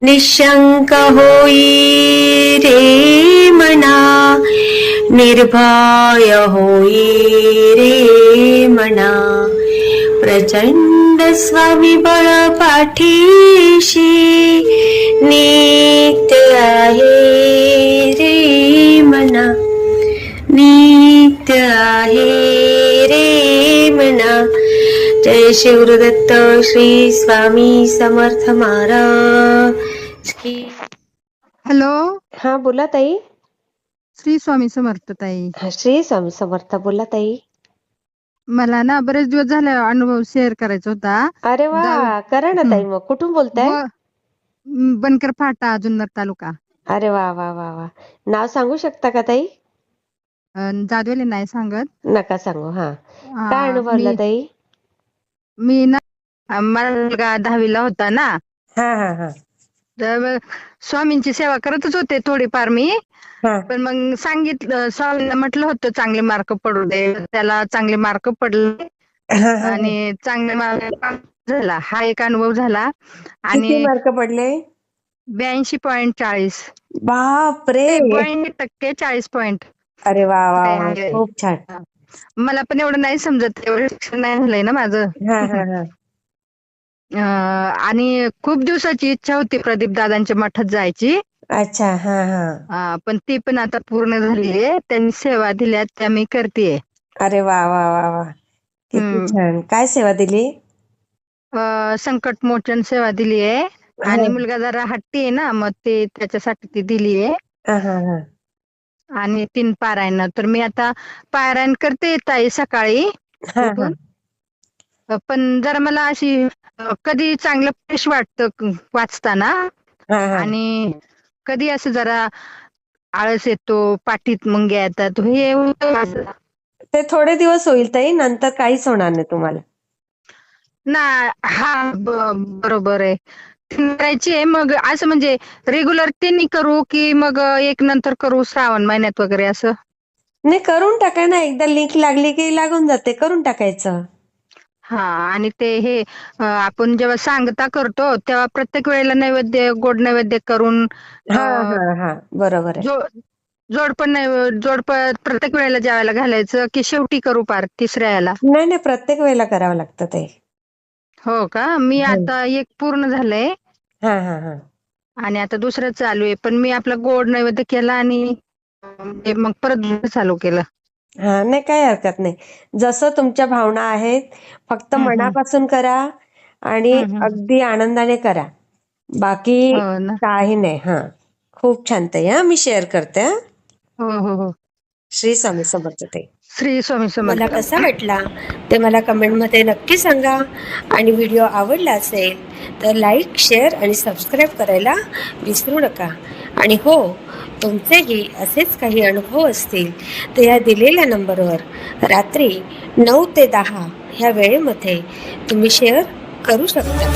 निशंक होई रे मना, निर्भय होई रे मना, प्रचंड स्वविबळ पाठीशी नित्य आहे रे मना, नित्य आहे रे मना. जय शिवदत्त श्री स्वामी समर्थ महाराज की. हॅलो, हा बोला ताई. श्री स्वामी समर्थ ताई. श्री स्वामी समर्थ. बोला ताई. मला ना बरेच दिवस झाले अनुभव शेअर करायचा होता. अरे वा, करा ना ताई. मग कुठून बोलताय? बनकर फाटा, जुन्नर तालुका. अरे वा वा वा वा. नाव सांगू शकता का ताई? जादवेले नाही सांगत. नका सांगू. हा, काय अनुभवला ताई? मी ना, मला मुलगा 10वीला होता ना, हा हा हा. तर स्वामींची सेवा करतच होते थोडीफार मी. हा. पण मग सांगितलं, स्वामींना म्हटलं होतं चांगले मार्क पडू दे. त्याला चांगले मार्क पडले आणि चांगले मार्क झाला. हा एक अनुभव झाला. किती आणि मार्क पडले? 82.40. बापरे. 82% 40 पॉइंट. अरे वा वा वा, खूप छान. मला पण एवढं नाही समजत, एवढं शिक्षण नाही झालंय ना माझं. हा हा हा. आणि खूप दिवसाची इच्छा होती प्रदीप दादांच्या मठात जायची. अच्छा. हा हा. पण ती पण आता पूर्ण झाली आहे. त्यांनी सेवा दिल्या त्या मी करतेय. अरे वा वा वा वा, किती छान. काय सेवा दिली? संकट मोचन सेवा दिली आहे. आणि मुलगा जरा हट्टी आहे ना, मग ते त्याच्यासाठी ती दिली आहे. हा हा हा. आणि 3 पारायण. तर मी आता पारायण करते ताई सकाळी उठून. पण जरा मला अशी कधी चांगलं फ्रेश वाटतं वाचताना, आणि कधी असं जरा आळस येतो, पाठीत मुंग्या येतात. हे ते थोडे दिवस होईल ताई, नंतर काहीच होणार नाही तुम्हाला. ना. हा, बरोबर आहे. करायची आहे. मग असं म्हणजे रेग्युलर त्यांनी करू की मग एक नंतर करू श्रावण महिन्यात वगैरे असं? नाही, करून टाका ना. एकदा लिंक लागली की लागून जाते. करून टाकायचं. हा. आणि ते हे आपण जेव्हा सांगता करतो तेव्हा प्रत्येक वेळेला नैवेद्य, गोड नैवेद्य करून हा हा हा, बरोबर आहे. जोडपं प्रत्येक वेळेला जेवायला घालायचं की शेवटी करू पार तिसऱ्या याला? नाही नाही, प्रत्येक वेळेला करावं लागतं ते. हो का? मी आता एक पूर्ण झालंय. हा हा हा. आणि आता दुसरं चालू आहे. पण मी आपला गोड नैवेद्य केला आणि मग परत चालू केलं. हा, नाही काही हरकत नाही. जसं तुमच्या भावना आहेत, फक्त मनापासून करा आणि अगदी आनंदाने करा. बाकी काही नाही. हा, खूप छान ताई. हा, मी शेअर करते. हो हो हो. श्री स्वामी समर्थ ताई. श्री स्वामी समर्थ. मला कसा वाटला ते मला कमेंटमध्ये नक्की सांगा. आणि व्हिडिओ आवडला असेल तर लाईक, शेअर आणि सबस्क्राईब करायला विसरू नका. आणि हो, तुमचेही असेच काही अनुभव असतील तर या दिलेल्या नंबरवर रात्री 9 ते 10 ह्या वेळेमध्ये तुम्ही शेअर करू शकता.